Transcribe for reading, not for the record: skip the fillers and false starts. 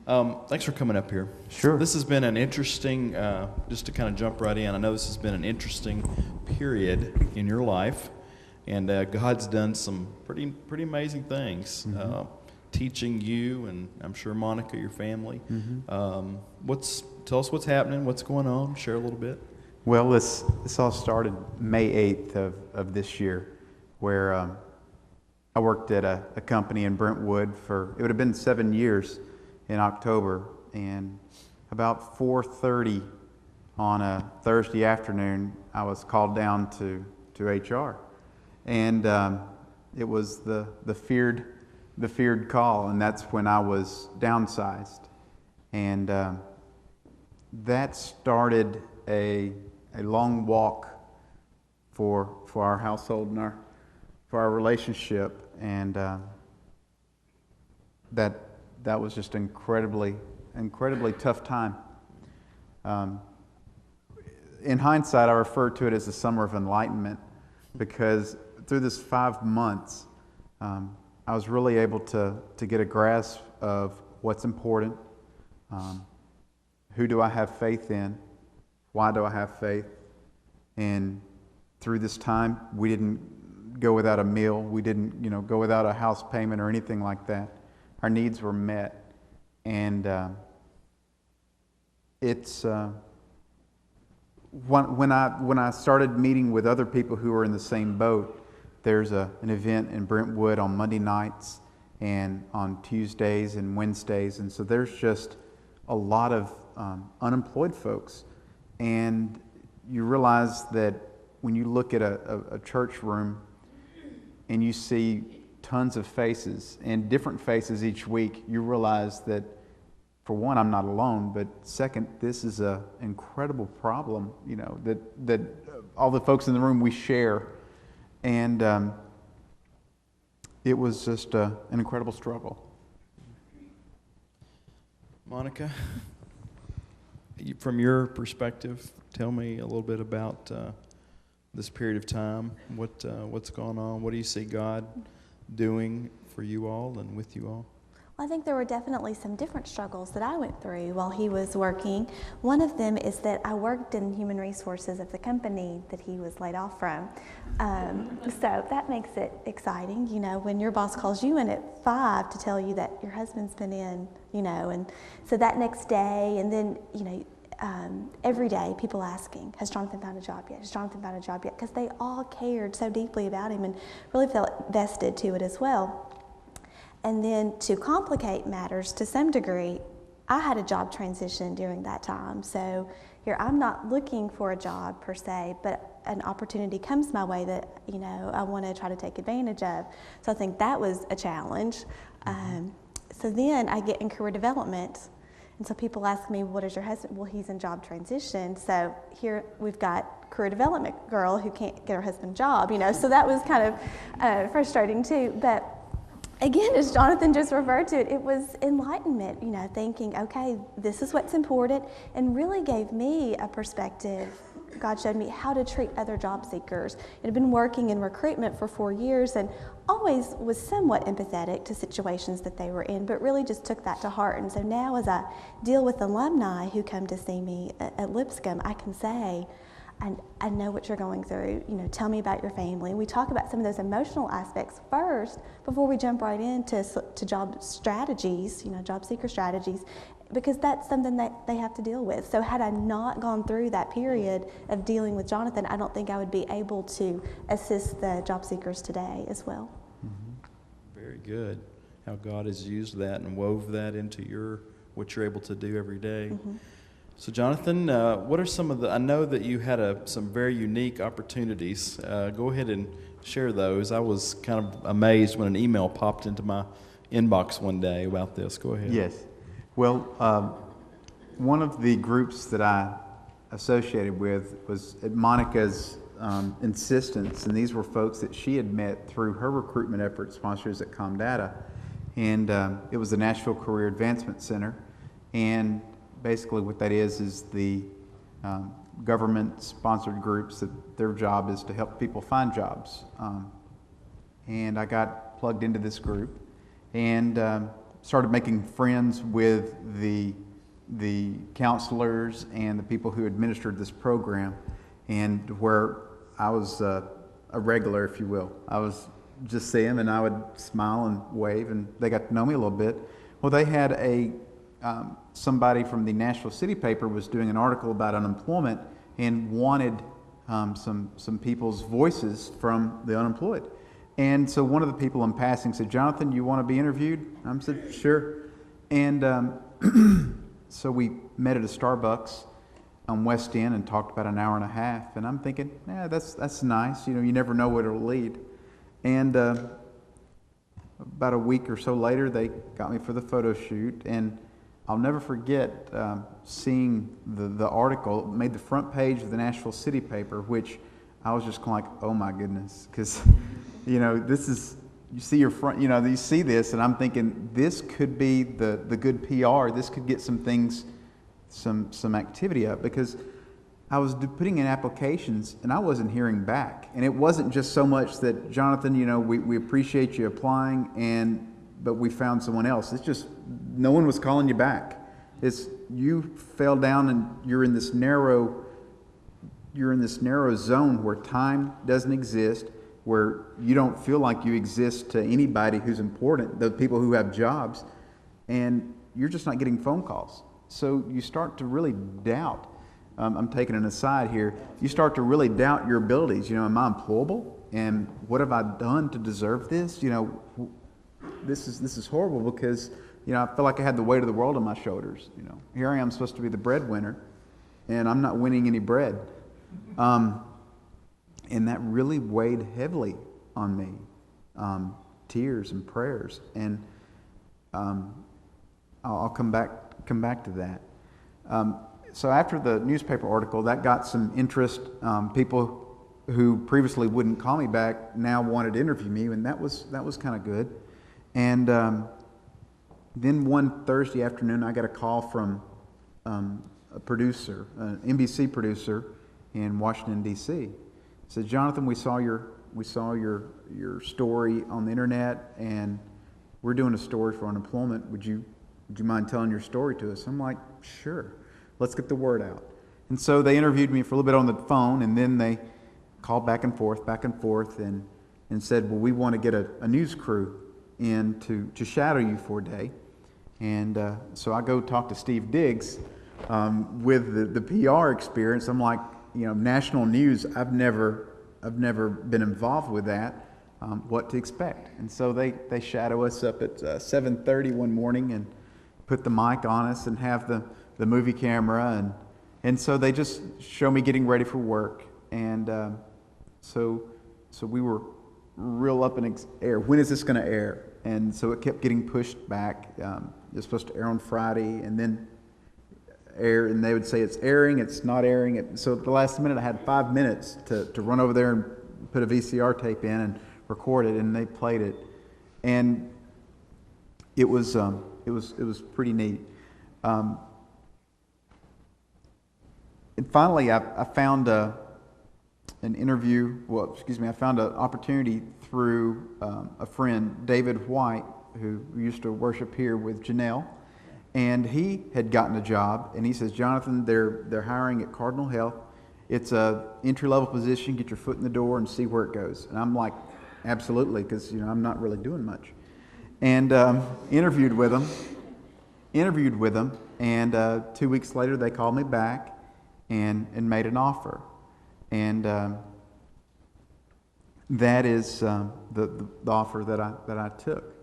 Thanks for coming up here. Sure. This has been an interesting, just to kind of jump right in, I know this has been an interesting period in your life, and God's done some pretty amazing things, teaching you, and I'm sure Monica, your family. Tell us what's happening, what's going on, share a little bit. Well, this all started May 8th of this year, where I worked at a company in Brentwood it would have been 7 years in October, and about 4:30 on a Thursday afternoon, I was called down to HR, and it was the feared call, and that's when I was downsized, and that started a long walk for our household and for our relationship, and that was just incredibly tough time. In hindsight, I refer to it as the summer of enlightenment, because through this 5 months, I was really able to get a grasp of what's important, who do I have faith in, why do I have faith, and through this time, we didn't go without a meal, we didn't go without a house payment or anything like that. Our needs were met, and when I started meeting with other people who were in the same boat. There's an event in Brentwood on Monday nights and on Tuesdays and Wednesdays, and so there's just a lot of unemployed folks, and you realize that when you look at a church room and you see tons of faces and different faces each week, you realize that, for one, I'm not alone, but second, this is an incredible problem, that all the folks in the room we share, and it was just an incredible struggle. Monica, from your perspective, tell me a little bit about this period of time. What's going on? What do you see God doing for you all and with you all? Well, I think there were definitely some different struggles that I went through while he was working. One of them is that I worked in human resources of the company that he was laid off from. So that makes it exciting, when your boss calls you in at 5 to tell you that your husband's been in, and so that next day, and then, every day people asking, has Jonathan found a job yet? Has Jonathan found a job yet? Because they all cared so deeply about him and really felt vested to it as well. And then to complicate matters to some degree, I had a job transition during that time. So here, I'm not looking for a job per se, but an opportunity comes my way that, I want to try to take advantage of. So I think that was a challenge. So then I get in career development. And so people ask me, what is your husband? Well, he's in job transition. So here we've got career development girl who can't get her husband a job, So that was kind of frustrating too. But again, as Jonathan just referred to it, it was enlightenment, thinking, okay, this is what's important, and really gave me a perspective. God showed me how to treat other job seekers. I had been working in recruitment for 4 years and always was somewhat empathetic to situations that they were in, but really just took that to heart. And so now as I deal with alumni who come to see me at Lipscomb, I can say, I know what you're going through, tell me about your family. We talk about some of those emotional aspects first before we jump right into job strategies, job seeker strategies, because that's something that they have to deal with. So had I not gone through that period of dealing with Jonathan, I don't think I would be able to assist the job seekers today as well. Very good. How God has used that and wove that into what you're able to do every day. So Jonathan, what are some of I know that you had some very unique opportunities. Go ahead and share those. I was kind of amazed when an email popped into my inbox one day about this. Go ahead. Yes. Well, one of the groups that I associated with was at Monica's insistence, and these were folks that she had met through her recruitment efforts, sponsors at Comdata, and it was the Nashville Career Advancement Center, and basically what that is the government-sponsored groups that their job is to help people find jobs. And I got plugged into this group, and started making friends with the counselors and the people who administered this program, and where I was a regular, if you will. I was just see them, and I would smile and wave, and they got to know me a little bit. Well, they had somebody from the Nashville City paper was doing an article about unemployment and wanted some people's voices from the unemployed. And so one of the people in passing said, "Jonathan, you want to be interviewed?" I said, "Sure." And so we met at a Starbucks on West End and talked about an hour and a half. And I'm thinking, yeah, that's nice. You never know where it'll lead. And about a week or so later, they got me for the photo shoot. And I'll never forget seeing the article. It made the front page of the Nashville City paper, which I was just kind of like, oh my goodness. Because, this is, you see your front, you see this, and I'm thinking this could be the good PR. This could get some things, some activity up, because I was putting in applications and I wasn't hearing back. And it wasn't just so much that, Jonathan, we appreciate you applying, but we found someone else. It's just no one was calling you back. It's you fell down and you're in this narrow zone where time doesn't exist, where you don't feel like you exist to anybody who's important, the people who have jobs, and you're just not getting phone calls. So you start to really doubt. I'm taking an aside here. You start to really doubt your abilities. Am I employable? And what have I done to deserve this? This is horrible, because I feel like I had the weight of the world on my shoulders. Here I am, supposed to be the breadwinner, and I'm not winning any bread. And that really weighed heavily on me. Tears and prayers, and I'll come back to that. So after the newspaper article, that got some interest. People who previously wouldn't call me back now wanted to interview me, and that was kind of good. And then one Thursday afternoon, I got a call from a producer, an NBC producer in Washington, D.C. Said, "Jonathan, we saw your story on the internet, and we're doing a story for unemployment. Would you mind telling your story to us?" I'm like, "Sure. Let's get the word out." And so they interviewed me for a little bit on the phone, and then they called back and forth, and said, "Well, we want to get a news crew in to shadow you for a day." And so I go talk to Steve Diggs with the PR experience. I'm like, national news, I've never been involved with that. What to expect? And so they shadow us up at 7:30 one morning and put the mic on us and have the movie camera, and so they just show me getting ready for work. And so we were real up in air. When is this going to air? And so it kept getting pushed back. It was supposed to air on Friday, and then air, and they would say it's airing, it's not airing. So at the last minute, I had 5 minutes to run over there and put a VCR tape in and record it, and they played it, and it was pretty neat. And finally, I found an interview. I found an opportunity through a friend, David White, who used to worship here with Janelle. And he had gotten a job, and he says, "Jonathan, they're hiring at Cardinal Health. It's a entry-level position. Get your foot in the door and see where it goes." And I'm like, absolutely, because I'm not really doing much. And interviewed with them, and 2 weeks later they called me back and made an offer. And that is the offer that I took.